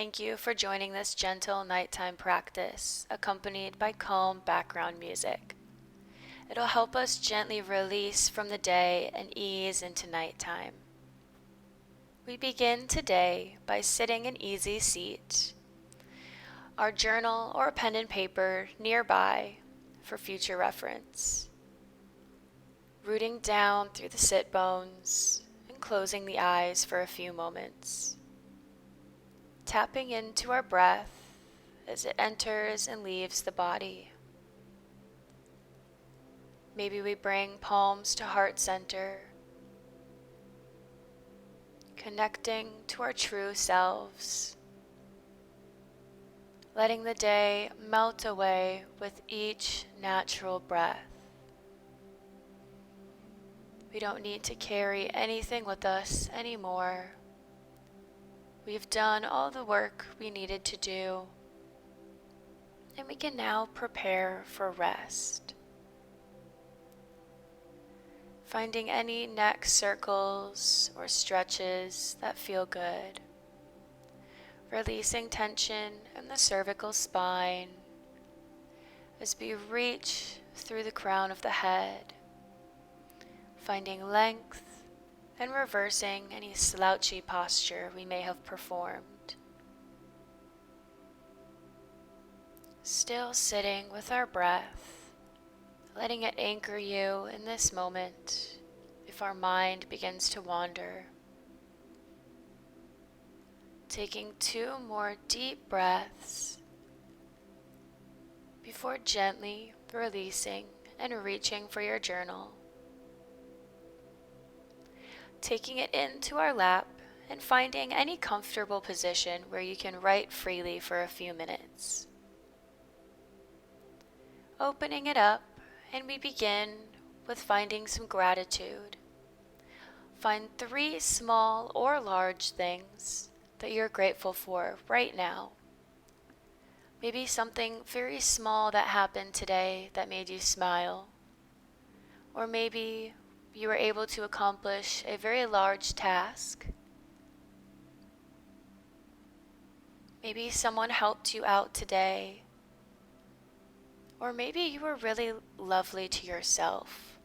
thank you for joining this gentle nighttime practice, accompanied by calm background music. It'll help us gently release from the day and ease into nighttime. We begin today by sitting in easy seat, our journal or pen and paper nearby for future reference. Rooting down through the sit bones and closing the eyes for a few moments. Tapping into our breath as it enters and leaves the body. Maybe we bring palms to heart center, connecting to our true selves, letting the day melt away with each natural breath. We don't need to carry anything with us anymore. We've done all the work we needed to do, and we can now prepare for rest. Finding any neck circles or stretches that feel good. Releasing tension in the cervical spine as we reach through the crown of the head, finding length and reversing any slouchy posture we may have performed. Still sitting with our breath, letting it anchor you in this moment if our mind begins to wander. Taking 2 more deep breaths before gently releasing and reaching for your journal. Taking it into our lap and finding any comfortable position where you can write freely for a few minutes. Opening it up, and we begin with finding some gratitude. Find 3 small or large things that you're grateful for right now. Maybe something very small that happened today that made you smile. Or maybe you were able to accomplish a very large task. Maybe someone helped you out today. Or maybe you were really lovely to yourself.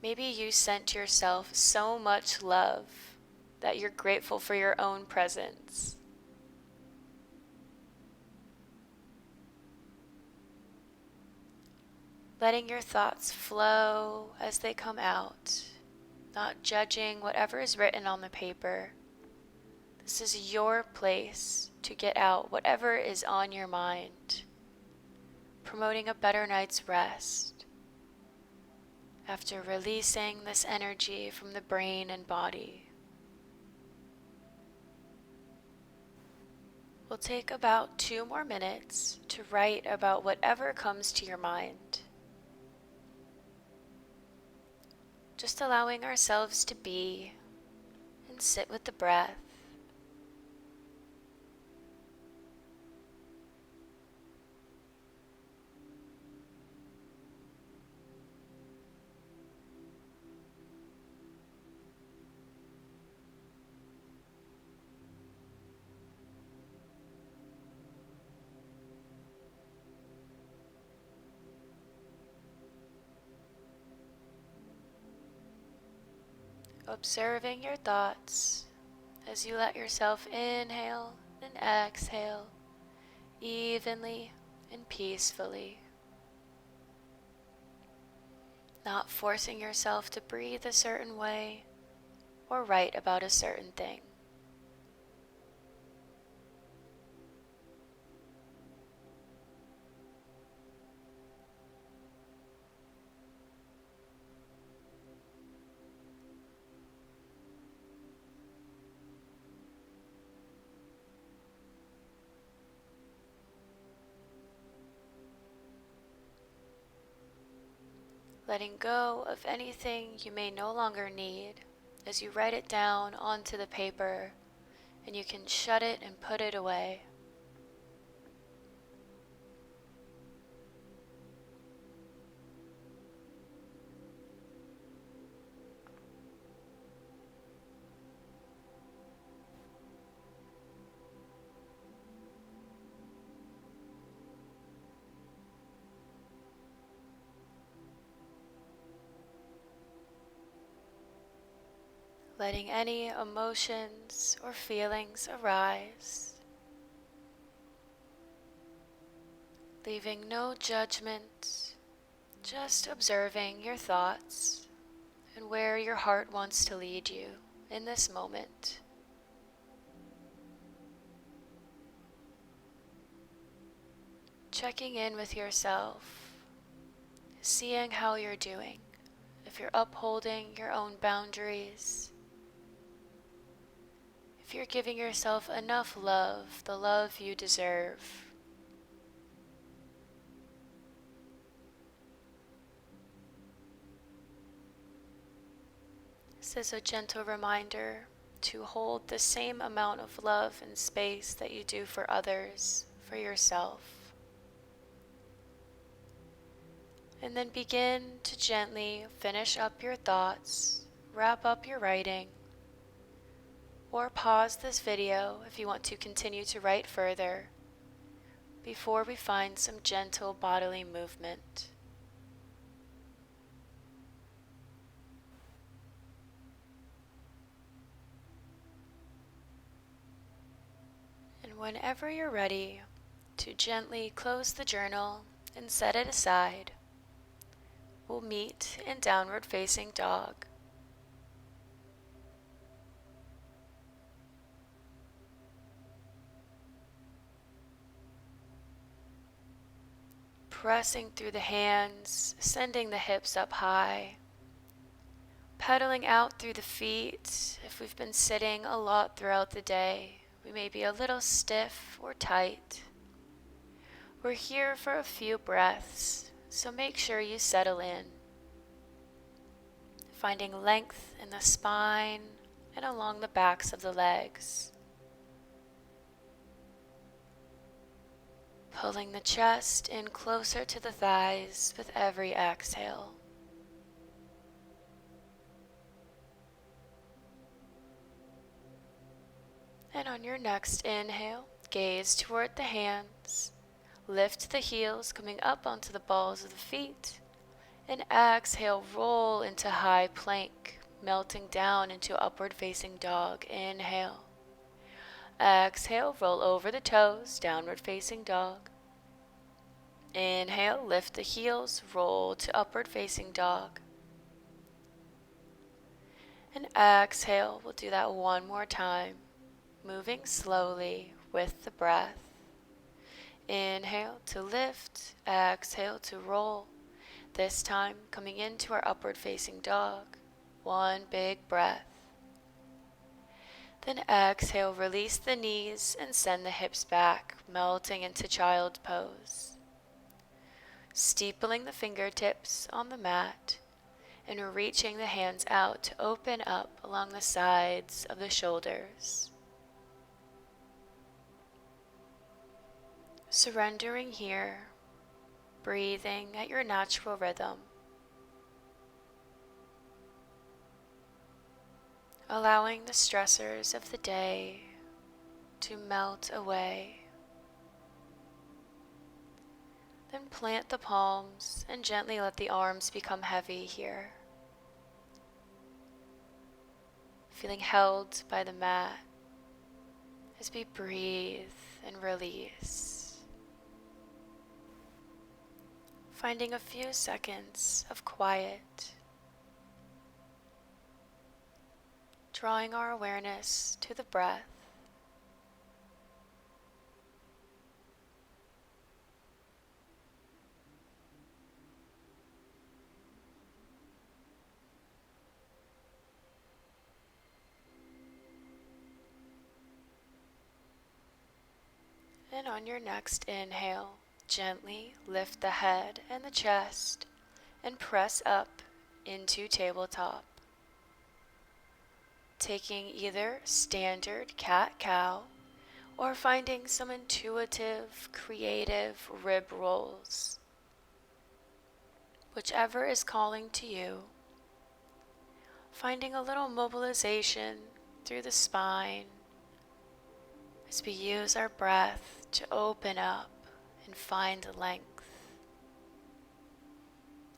Maybe you sent yourself so much love that you're grateful for your own presence. Letting your thoughts flow as they come out, not judging whatever is written on the paper. This is your place to get out whatever is on your mind, promoting a better night's rest after releasing this energy from the brain and body. We'll take about 2 more minutes to write about whatever comes to your mind. Just allowing ourselves to be and sit with the breath. Observing your thoughts as you let yourself inhale and exhale evenly and peacefully. Not forcing yourself to breathe a certain way or write about a certain thing. Letting go of anything you may no longer need as you write it down onto the paper, and you can shut it and put it away. letting any emotions or feelings arise, leaving no judgment, just observing your thoughts and where your heart wants to lead you in this moment. Checking in with yourself, seeing how you're doing, if you're upholding your own boundaries, if you're giving yourself enough love, the love you deserve. This is a gentle reminder to hold the same amount of love and space that you do for others, for yourself. And then begin to gently finish up your thoughts, wrap up your writing, or pause this video if you want to continue to write further before we find some gentle bodily movement. And whenever you're ready to gently close the journal and set it aside, we'll meet in downward facing dog. Pressing through the hands, sending the hips up high, pedaling out through the feet. If we've been sitting a lot throughout the day, we may be a little stiff or tight. We're here for a few breaths, so make sure you settle in. Finding length in the spine and along the backs of the legs. Pulling the chest in closer to the thighs with every exhale. And on your next inhale, gaze toward the hands. Lift the heels coming up onto the balls of the feet. And exhale, roll into high plank, melting down into upward facing dog. Inhale. Exhale, roll over the toes, downward facing dog. Inhale, lift the heels, roll to upward facing dog. And exhale, we'll do that one more time, moving slowly with the breath. Inhale to lift, exhale to roll. This time coming into our upward facing dog. One big breath. Then exhale, release the knees and send the hips back, melting into child's pose. Steepling the fingertips on the mat and reaching the hands out to open up along the sides of the shoulders. Surrendering here, breathing at your natural rhythm. Allowing the stressors of the day to melt away. Then plant the palms and gently let the arms become heavy here. Feeling held by the mat as we breathe and release. Finding a few seconds of quiet. Drawing our awareness to the breath. And on your next inhale, gently lift the head and the chest and press up into tabletop. Taking either standard cat-cow or finding some intuitive, creative rib rolls. Whichever is calling to you. Finding a little mobilization through the spine as we use our breath to open up and find length.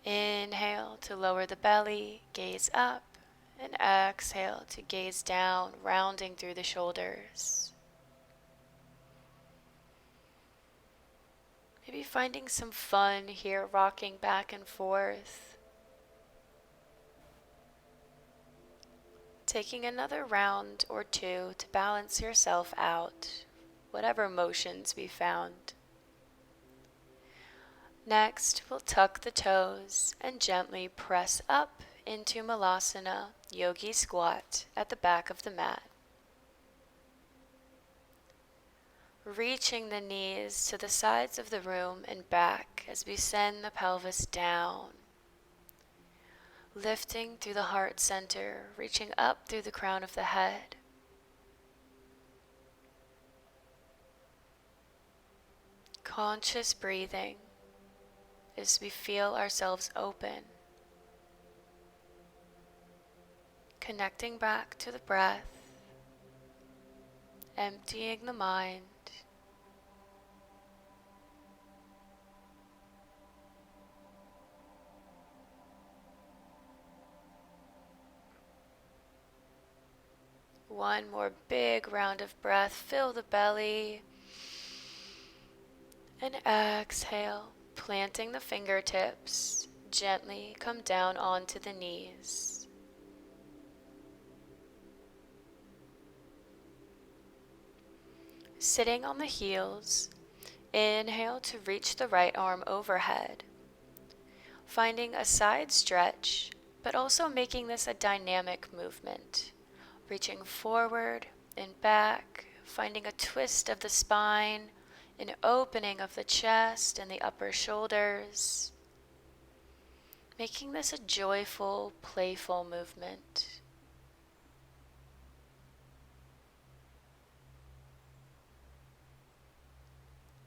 Inhale to lower the belly, gaze up, And exhale to gaze down, rounding through the shoulders. Maybe finding some fun here, rocking back and forth. Taking another round or two to balance yourself out, whatever motions we found. Next, we'll tuck the toes and gently press up into Malasana, Yogi Squat at the back of the mat. Reaching the knees to the sides of the room and back as we send the pelvis down. Lifting through the heart center, reaching up through the crown of the head. Conscious breathing as we feel ourselves open. Connecting back to the breath, emptying the mind. One more big round of breath, fill the belly, and exhale, planting the fingertips, gently come down onto the knees. Sitting on the heels, inhale to reach the right arm overhead, finding a side stretch, but also making this a dynamic movement. Reaching forward and back, finding a twist of the spine, an opening of the chest and the upper shoulders. Making this a joyful, playful movement.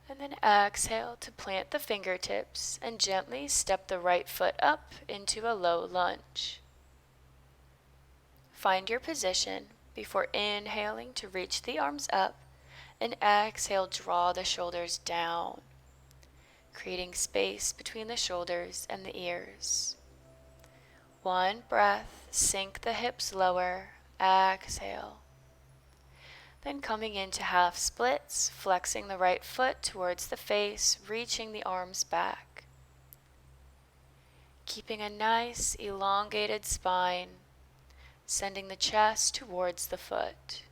And then exhale to plant the fingertips and gently step the right foot up into a low lunge. Find your position before inhaling to reach the arms up, and exhale, draw the shoulders down, creating space between the shoulders and the ears. One breath, sink the hips lower, exhale. Then coming into half splits, flexing the right foot towards the face, reaching the arms back. Keeping a nice elongated spine, sending the chest towards the foot.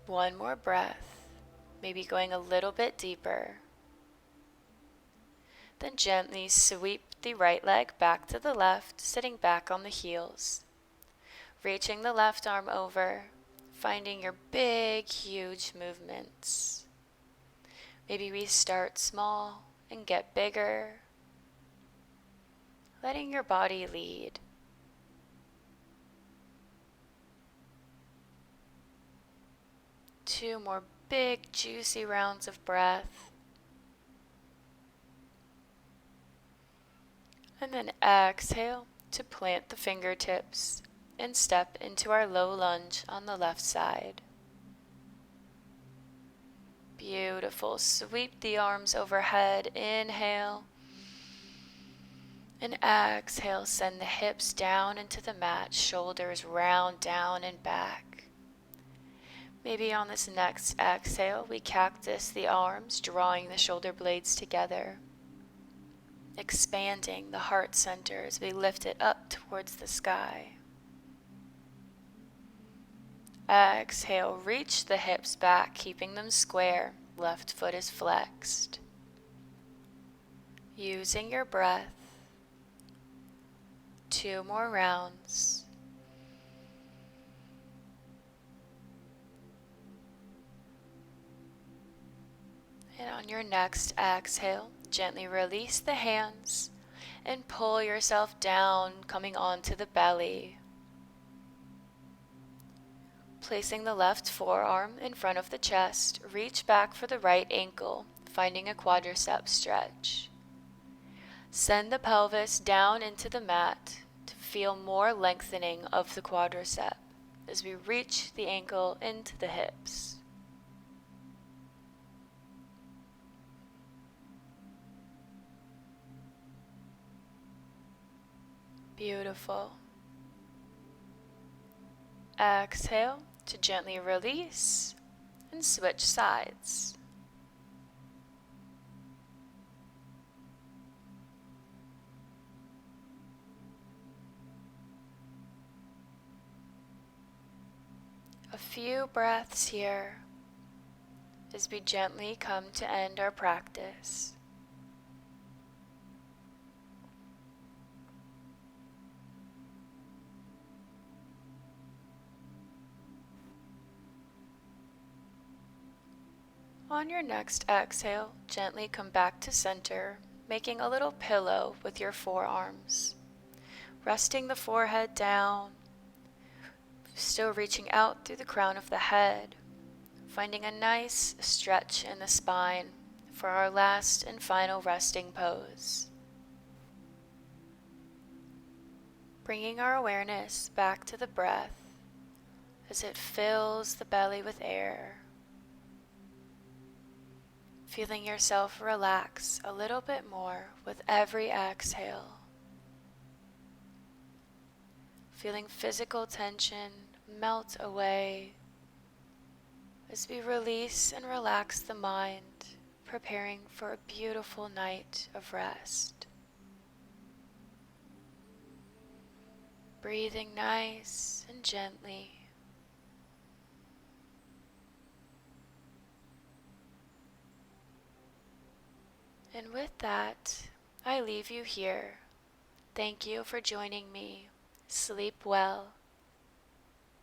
One more breath, maybe going a little bit deeper. Then gently sweep the right leg back to the left, sitting back on the heels. Reaching the left arm over, finding your big, huge movements. Maybe we start small and get bigger, letting your body lead. Two more big, juicy rounds of breath. And then exhale to plant the fingertips and step into our low lunge on the left side. Beautiful. Sweep the arms overhead. Inhale. And exhale, send the hips down into the mat, shoulders round down and back. Maybe on this next exhale, we cactus the arms, drawing the shoulder blades together, expanding the heart center as we lift it up towards the sky. Exhale, reach the hips back, keeping them square. Left foot is flexed. Using your breath. 2 more rounds. And on your next exhale, gently release the hands and pull yourself down, coming onto the belly. Placing the left forearm in front of the chest, reach back for the right ankle, finding a quadricep stretch. Send the pelvis down into the mat to feel more lengthening of the quadricep as we reach the ankle into the hips. Beautiful. Exhale to gently release and switch sides. A few breaths here as we gently come to end our practice. On your next exhale, gently come back to center, making a little pillow with your forearms. Resting the forehead down, still reaching out through the crown of the head, finding a nice stretch in the spine for our last and final resting pose. Bringing our awareness back to the breath as it fills the belly with air. Feeling yourself relax a little bit more with every exhale. Feeling physical tension melt away as we release and relax the mind, preparing for a beautiful night of rest. Breathing nice and gently. And with that, I leave you here. Thank you for joining me. Sleep well.